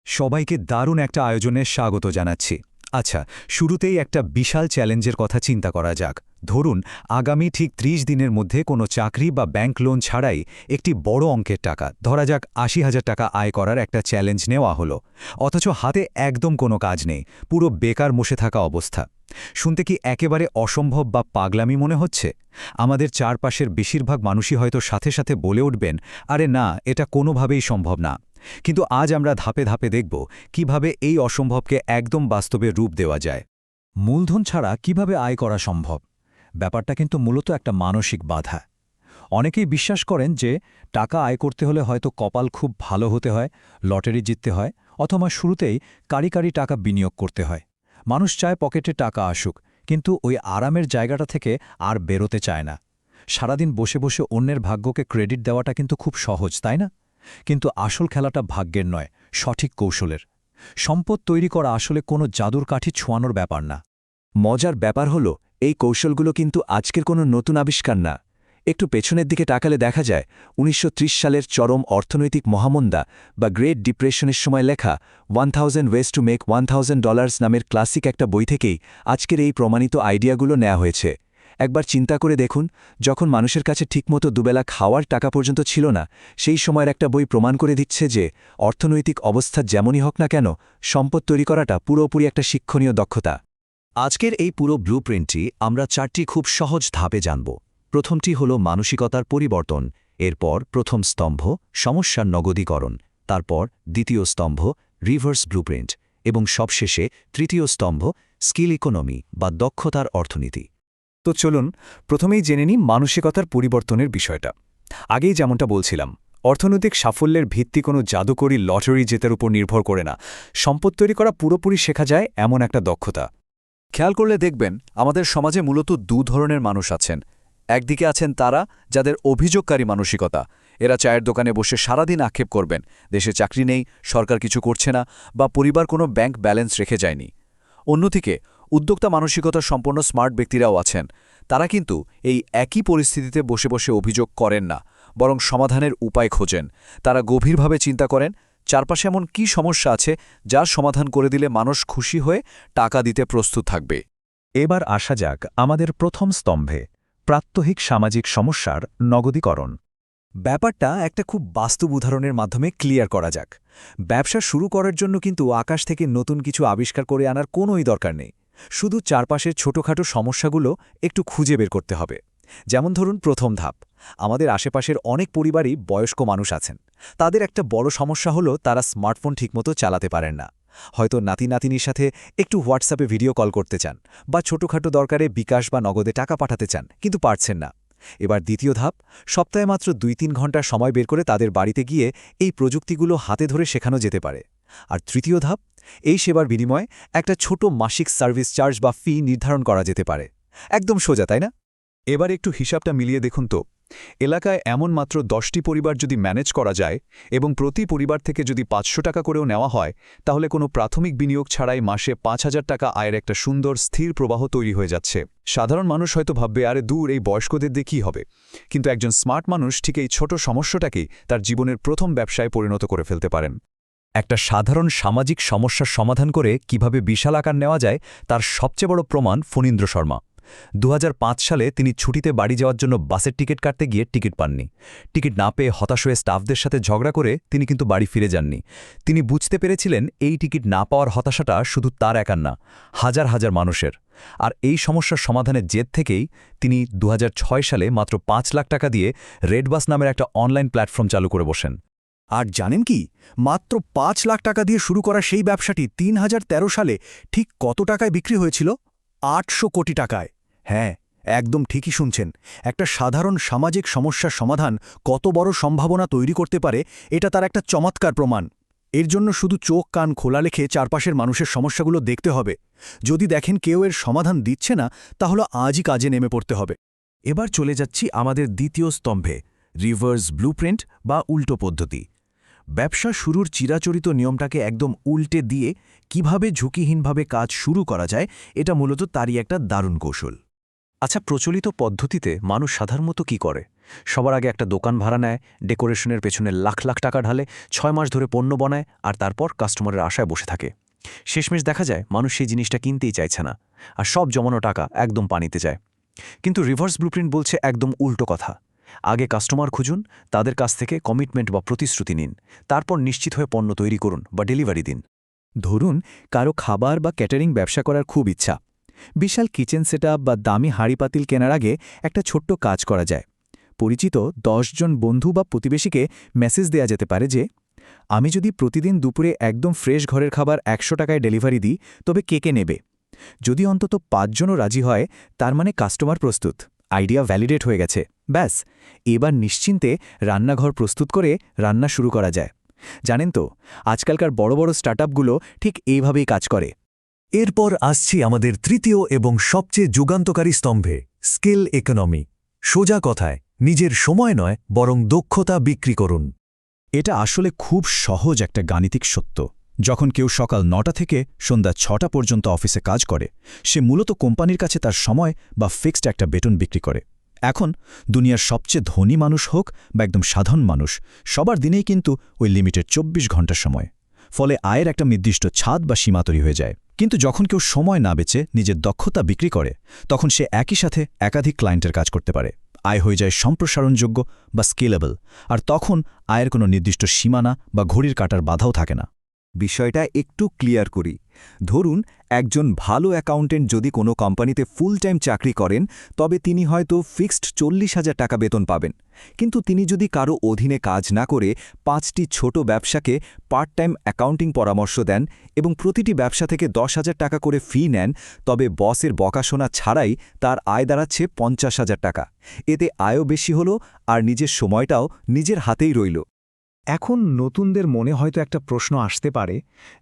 সবাইকে দারুণ একটা আয়োজনে স্বাগত জানাচ্ছি। আচ্ছা, শুরুতেই একটা বিশাল চ্যালেঞ্জের কথা চিন্তা করা যাক। ধরুন, আগামী ঠিক ৩০ দিনের মধ্যে কোনো চাকরি বা ব্যাংক লোন ছাড়াই একটি বড় অঙ্কের টাকা, ধরা যাক ৮০,০০০ টাকা আয় করার একটা চ্যালেঞ্জ নেওয়া হলো। অথচ হাতে একদম কোনো কাজ নেই, পুরো বেকার বসে থাকা অবস্থা। শুনতে কি একেবারে অসম্ভব বা পাগলামি মনে হচ্ছে? আমাদের চারপাশের বেশিরভাগ মানুষই হয়তো সাথে সাথে বলে উঠবেন, আরে না, এটা কোনোভাবেই সম্ভব না। কিন্তু আজ আমরা ধাপে ধাপে দেখব কিভাবে এই অসম্ভবকে একদম বাস্তবে রূপ দেওয়া যায়। মূলধন ছাড়া কিভাবে আয় করা সম্ভব? ব্যাপারটা কিন্তু মূলত একটা মানসিক বাধা। অনেকেই বিশ্বাস করেন যে টাকা আয় করতে হলে হয়তো কপাল খুব ভালো হতে হয়, লটারি জিততে হয়, অথবা শুরুতেই কারি কারি টাকা বিনিয়োগ করতে হয়। মানুষ চায় পকেটে টাকা আসুক, কিন্তু ওই আরামের জায়গাটা থেকে আর বেরোতে চায় না। সারাদিন বসে বসে অন্যের ভাগ্যকে ক্রেডিট দেওয়াটা কিন্তু খুব সহজ, তাই না? কিন্তু আসল খেলাটা ভাগ্যের নয়, সঠিক কৌশলের। সম্পদ তৈরি করা আসলে কোনো জাদুর কাঠি ছোঁয়ানোর ব্যাপার না। মজার ব্যাপার হলো, এই কৌশলগুলো কিন্তু আজকের কোনো নতুন আবিষ্কার না। একটু পেছনের দিকে তাকালে দেখা যায় ১৯৩০ সালের চরম অর্থনৈতিক মহামন্দা বা গ্রেট ডিপ্রেশনের সময় লেখা 1000 ওয়েজ টু মেক $1000 নামের ক্লাসিক একটা বই থেকেই আজকের এই প্রমাণিত আইডিয়াগুলো নেওয়া হয়েছে। একবার চিন্তা করে দেখুন, যখন মানুষের কাছে ঠিকমতো দুবেলা খাওয়ার টাকা পর্যন্ত ছিল না, সেই সময়ের একটা বই প্রমাণ করে দিচ্ছে যে অর্থনৈতিক অবস্থা যেমনই হোক না কেন, সম্পদ তৈরি করাটা পুরোপুরি একটা শিক্ষণীয় দক্ষতা। আজকের এই পুরো ব্লুপ্রিন্টটি আমরা ৪টি খুব সহজ ধাপে জানব। প্রথমটি হল মানসিকতার পরিবর্তন, এরপর প্রথম স্তম্ভ সমস্যার নগদীকরণ, তারপর দ্বিতীয় স্তম্ভ রিভার্স ব্লুপ্রিন্ট, এবং সবশেষে তৃতীয় স্তম্ভ স্কিল ইকোনমি বা দক্ষতার অর্থনীতি। তো চলুন প্রথমেই জেনে নিই মানসিকতার পরিবর্তনের বিষয়টা। আগেই যেমনটা বলছিলাম, অর্থনৈতিক সাফল্যের ভিত্তি কোনো জাদুকরী লটারি জেতার উপর নির্ভর করে না। সম্পদ তৈরি করা পুরোপুরি শেখা যায় এমন একটা দক্ষতা। খেয়াল করলে দেখবেন, আমাদের সমাজে মূলত দু ধরনের মানুষ আছেন। একদিকে আছেন তারা যাদের অভিযোগকারী মানসিকতা। এরা চায়ের দোকানে বসে সারাদিন আক্ষেপ করবেন, দেশে চাকরি নেই, সরকার কিছু করছে না, বা পরিবার কোনো ব্যাংক ব্যালেন্স রেখে যায়নি। অন্যদিকে উদ্যোক্তা মানসিকতা সম্পন্ন স্মার্ট ব্যক্তিরাও আছেন। তারা কিন্তু এই একই পরিস্থিতিতে বসে বসে অভিযোগ করেন না, বরং সমাধানের উপায় খোঁজেন। তারা গভীরভাবে চিন্তা করেন, চারপাশে এমন কী সমস্যা আছে যার সমাধান করে দিলে মানুষ খুশি হয়ে টাকা দিতে প্রস্তুত থাকবে। এবার আসা যাক আমাদের প্রথম স্তম্ভে, প্রাত্যহিক সামাজিক সমস্যার নগদীকরণ। ব্যাপারটা একটা খুব বাস্তব উদাহরণের মাধ্যমে ক্লিয়ার করা যাক। ব্যবসা শুরু করার জন্য কিন্তু আকাশ থেকে নতুন কিছু আবিষ্কার করে আনার কোনোই দরকার নেই। শুধু চারপাশের ছোটখাটো সমস্যাগুলো একটু খুঁজে বের করতে হবে। যেমন ধরুন, প্রথম ধাপ, আমাদের আশেপাশের অনেক পরিবারই বয়স্ক মানুষ আছেন। তাদের একটা বড় সমস্যা হলো তারা স্মার্টফোন ঠিকমতো চালাতে পারেন না। হয়তো নাতি নাতিনির সাথে একটু হোয়াটসঅ্যাপে ভিডিও কল করতে চান, বা ছোটখাটো দরকারে বিকাশ বা নগদে টাকা পাঠাতে চান, কিন্তু পারছেন না। এবার দ্বিতীয় ধাপ, সপ্তাহে মাত্র ২-৩ ঘন্টা সময় বের করে তাদের বাড়িতে গিয়ে এই প্রযুক্তিগুলো হাতে ধরে শেখানো যেতে পারে। আর তৃতীয় ধাপ, এই সেবার বিনিময়ে একটা ছোট মাসিক সার্ভিস চার্জ বা ফি নির্ধারণ করা যেতে পারে। একদম সোজা, তাই না? এবার একটু হিসাবটা মিলিয়ে দেখুন তো। এলাকায় এমন মাত্র ১০টি পরিবার যদি ম্যানেজ করা যায় এবং প্রতি পরিবার থেকে যদি ৫০০ টাকা করেও নেওয়া হয়, তাহলে কোনো প্রাথমিক বিনিয়োগ ছাড়াই মাসে ৫,০০০ টাকা আয়ের একটা সুন্দর স্থির প্রবাহ তৈরি হয়ে যাচ্ছে। সাধারণ মানুষ হয়তো ভাববে, আরে দূর, এই বয়স্কদের দিয়ে কী হবে? কিন্তু একজন স্মার্ট মানুষ ঠিক এই ছোট সমস্যাটাকেই তার জীবনের প্রথম ব্যবসায় পরিণত করে ফেলতে পারেন। একটা সাধারণ সামাজিক সমস্যার সমাধান করে কিভাবে বিশাল আকার নেওয়া যায়, তার সবচেয়ে বড় প্রমাণ ফণীন্দ্র শর্মা। ২০০৫ সালে তিনি ছুটিতে বাড়ি যাওয়ার জন্য বাসের টিকিট কাটতে গিয়ে টিকিট পাননি। টিকিট না পেয়ে হতাশ হয়ে স্টাফদের সাথে ঝগড়া করে তিনি কিন্তু বাড়ি ফিরে যাননি। তিনি বুঝতে পেরেছিলেন এই টিকিট না পাওয়ার হতাশাটা শুধু তার একার না, হাজার হাজার মানুষের। আর এই সমস্যার সমাধানের জেদ থেকেই তিনি ২০০৬ সালে মাত্র ৫ লাখ টাকা দিয়ে রেডবাস নামের একটা অনলাইন প্ল্যাটফর্ম চালু করে বসেন। আর জানেন কি, মাত্র ৫ লাখ টাকা দিয়ে শুরু করা সেই ব্যবসাটি ৩০১৩ সালে ঠিক কত টাকায় বিক্রি হয়েছিল? ৮০০ কোটি টাকায়। হ্যাঁ, একদম ঠিকই শুনছেন। একটা সাধারণ সামাজিক সমস্যার সমাধান কত বড় সম্ভাবনা তৈরি করতে পারে, এটা তার একটা চমৎকার প্রমাণ। এর জন্য শুধু চোখ কান খোলা রেখে চারপাশের মানুষের সমস্যাগুলো দেখতে হবে। যদি দেখেন কেউ এর সমাধান দিচ্ছে না, তাহলে আজই কাজে নেমে পড়তে হবে। এবার চলে যাচ্ছি আমাদের দ্বিতীয় স্তম্ভে, রিভার্স ব্লুপ্রিন্ট বা উল্টো পদ্ধতি। ব্যবসা শুরুর চিরাচরিত নিয়মটাকে একদম উল্টে দিয়ে কিভাবে ঝুঁকিহীনভাবে কাজ শুরু করা যায়, এটা মূলত তারই একটা দারুণ কৌশল। আচ্ছা, প্রচলিত পদ্ধতিতে মানুষ সাধারণত কি করে? সবার আগে একটা দোকান ভাড়া নেয়, ডেকোরেশনের পেছনে লাখ লাখ টাকা ঢালে, 6 মাস ধরে পণ্য বানায়, আর তারপর কাস্টমারের আশায় বসে থাকে। শেষমেশ দেখা যায় মানুষ সেই জিনিসটা কিনতেই চাইছে না, আর সব জমানো টাকা একদম পানিতে যায়। কিন্তু রিভার্স ব্লুপ্রিন্ট বলছে একদম উল্টো কথা। আগে কাস্টমার খুঁজুন, তাদের কাছ থেকে কমিটমেন্ট বা প্রতিশ্রুতি নিন, তারপর নিশ্চিত হয়ে পণ্য তৈরি করুন বা ডেলিভারি দিন। ধরুন কারো খাবার বা ক্যাটারিং ব্যবসা করার খুব ইচ্ছা। বিশাল কিচেন সেটআপ বা দামি হাঁড়িপাতিল কেনার আগে একটা ছোট্ট কাজ করা যায়। পরিচিত 10 জন বন্ধু বা প্রতিবেশীকে মেসেজ দেয়া যেতে পারে যে, আমি যদি প্রতিদিন দুপুরে একদম ফ্রেশ ঘরের খাবার 100 টাকায় ডেলিভারি দিই, তবে কে কে নেবে? যদি অন্তত 5 জনও রাজি হয়, তার মানে কাস্টমার প্রস্তুত, আইডিয়া ভ্যালিডেট হয়ে গেছে। ব্যাস, এবার নিশ্চিন্তে রান্নাঘর প্রস্তুত করে রান্না শুরু করা যায়। জানেন তো, আজকালকার বড় বড় স্টার্টআপগুলো ঠিক এইভাবেই কাজ করে। এরপর আসছি আমাদের তৃতীয় এবং সবচেয়ে যুগান্তকারী স্তম্ভে, স্কিল ইকোনমি। সোজা কথায়, নিজের সময় নয় বরং দক্ষতা বিক্রি করুন। এটা আসলে খুব সহজ একটা গাণিতিক সত্য। যখন কেউ সকাল 9টা থেকে সন্ধ্যা 6টা পর্যন্ত অফিসে কাজ করে, সে মূলত কোম্পানির কাছে তার সময় বা ফিক্সড একটা বেতন বিক্রি করে। এখন দুনিয়ার সবচেয়ে ধনী মানুষ হোক বা একদম সাধারণ মানুষ, সবার দিনেই কিন্তু ওই লিমিটেড 24 ঘন্টার সময়। ফলে আয়ের একটা নির্দিষ্ট ছাদ বা সীমা তৈরি হয়ে যায়। কিন্তু যখন কেউ সময় না বেচে নিজের দক্ষতা বিক্রি করে, তখন সে একই সাথে একাধিক ক্লায়েন্টের কাজ করতে পারে। আয় হয়ে যায় সম্প্রসারণযোগ্য বা স্কেলেবল, আর তখন আয়ের কোনো নির্দিষ্ট সীমানা বা ঘড়ির কাটার বাধাও থাকে না। বিষয়টা একটু ক্লিয়ার করি। ধরুন একজন ভালো অ্যাকাউন্টেন্ট যদি কোনো কোম্পানিতে ফুল টাইম চাকরি করেন, তবে তিনি হয়তো ফিক্সড 40,000 টাকা বেতন পাবেন। কিন্তু তিনি যদি কারো অধীনে কাজ না করে 5টি ছোট ব্যবসাকে পার্ট টাইম অ্যাকাউন্টিং পরামর্শ দেন এবং প্রতিটি ব্যবসা থেকে 10,000 টাকা করে ফি নেন, তবে বসের বকাশোনা ছাড়াই তার আয় দাঁড়াচ্ছে 50,000 টাকা। এতে আয়ও বেশি হলো, আর নিজের সময়টাও নিজের হাতেই রইল। এখন নতুনদের মনে হয়তো একটা প্রশ্ন আসতে পারে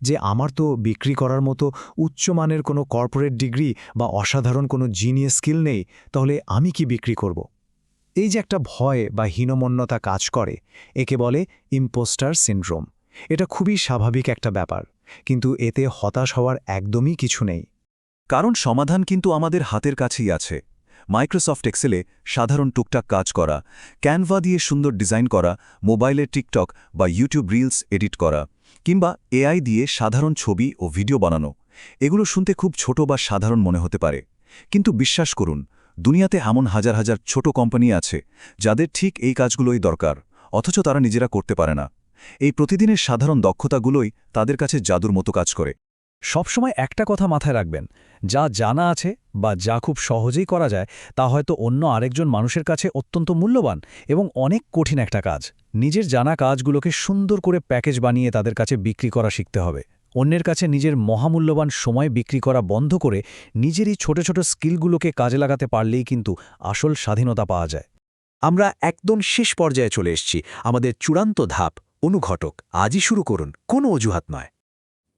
যে, আমার তো বিক্রি করার মতো উচ্চমানের কোনো কর্পোরেট ডিগ্রি বা অসাধারণ কোনো জিনিয়াস স্কিল নেই, তাহলে আমি কি বিক্রি করব? এই যে একটা ভয় বা হীনমন্যতা কাজ করে, একে বলে ইম্পোস্টার সিনড্রোম। এটা খুবই স্বাভাবিক একটা ব্যাপার, কিন্তু এতে হতাশ হওয়ার একদমই কিছু নেই। কারণ সমাধান কিন্তু আমাদের হাতের কাছেই আছে। মাইক্রোসফট এক্সেলে সাধারণ টুকটাক কাজ করা, ক্যানভা দিয়ে সুন্দর ডিজাইন করা, মোবাইলে টিকটক বা ইউটিউব রিলস এডিট করা, কিংবা এআই দিয়ে সাধারণ ছবি ও ভিডিও বানানো, এগুলো শুনতে খুব ছোট বা সাধারণ মনে হতে পারে। কিন্তু বিশ্বাস করুন, দুনিয়াতে এমন হাজার হাজার ছোট কোম্পানি আছে যাদের ঠিক এই কাজগুলোই দরকার, অথচ তারা নিজেরা করতে পারে না। এই প্রতিদিনের সাধারণ দক্ষতাগুলোই তাদের কাছে জাদুর মতো কাজ করে। সবসময় একটা কথা মাথায় রাখবেন, যা জানা আছে বা যা খুব সহজেই করা যায়, তা হয়তো অন্য আরেকজন মানুষের কাছে অত্যন্ত মূল্যবান এবং অনেক কঠিন একটা কাজ। নিজের জানা কাজগুলোকে সুন্দর করে প্যাকেজ বানিয়ে তাদের কাছে বিক্রি করা শিখতে হবে। অন্যের কাছে নিজের মহামূল্যবান সময় বিক্রি করা বন্ধ করে নিজেরই ছোট ছোট স্কিলগুলোকে কাজে লাগাতে পারলেই কিন্তু আসল স্বাধীনতা পাওয়া যায়। আমরা একদম শেষ পর্যায়ে চলে এসেছি, আমাদের চূড়ান্ত ধাপ, অনুঘটক। আজই শুরু করুন, কোনো অজুহাত নয়।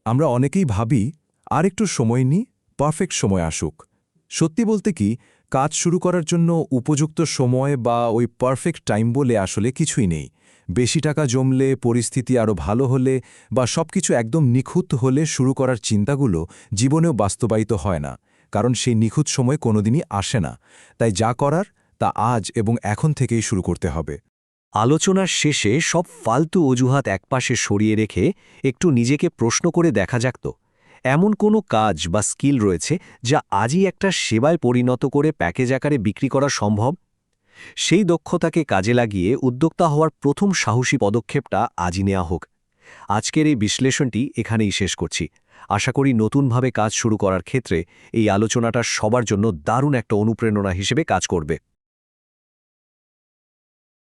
আমরা অনেকেই ভাবি আর একটু সময় নিই, পারফেক্ট সময় আসুক। সত্যি বলতে কি, কাজ শুরু করার জন্য উপযুক্ত সময় বা ওই পারফেক্ট টাইম বলে আসলে কিছুই নেই। বেশি টাকা জমলে, পরিস্থিতি আরও ভালো হলে বা সবকিছু একদম নিখুঁত হলে শুরু করার চিন্তাগুলো জীবনেও বাস্তবায়িত হয় না, কারণ সেই নিখুঁত সময় কোনোদিনই আসে না। তাই যা করার তা আজ এবং এখন থেকেই শুরু করতে হবে। আলোচনার শেষে সব ফালতু অজুহাত একপাশে সরিয়ে রেখে একটু নিজেকে প্রশ্ন করে দেখা যাক তো, এমন কোনো কাজ বা স্কিল রয়েছে যা আজই একটা সেবায় পরিণত করে প্যাকেজ আকারে বিক্রি করা সম্ভব? সেই দক্ষতাকে কাজে লাগিয়ে উদ্যোক্তা হওয়ার প্রথম সাহসী পদক্ষেপটা আজই নেওয়া হোক। আজকের এই বিশ্লেষণটি এখানেই শেষ করছি। আশা করি নতুনভাবে কাজ শুরু করার ক্ষেত্রে এই আলোচনাটা সবার জন্য দারুণ একটা অনুপ্রেরণা হিসেবে কাজ করবে।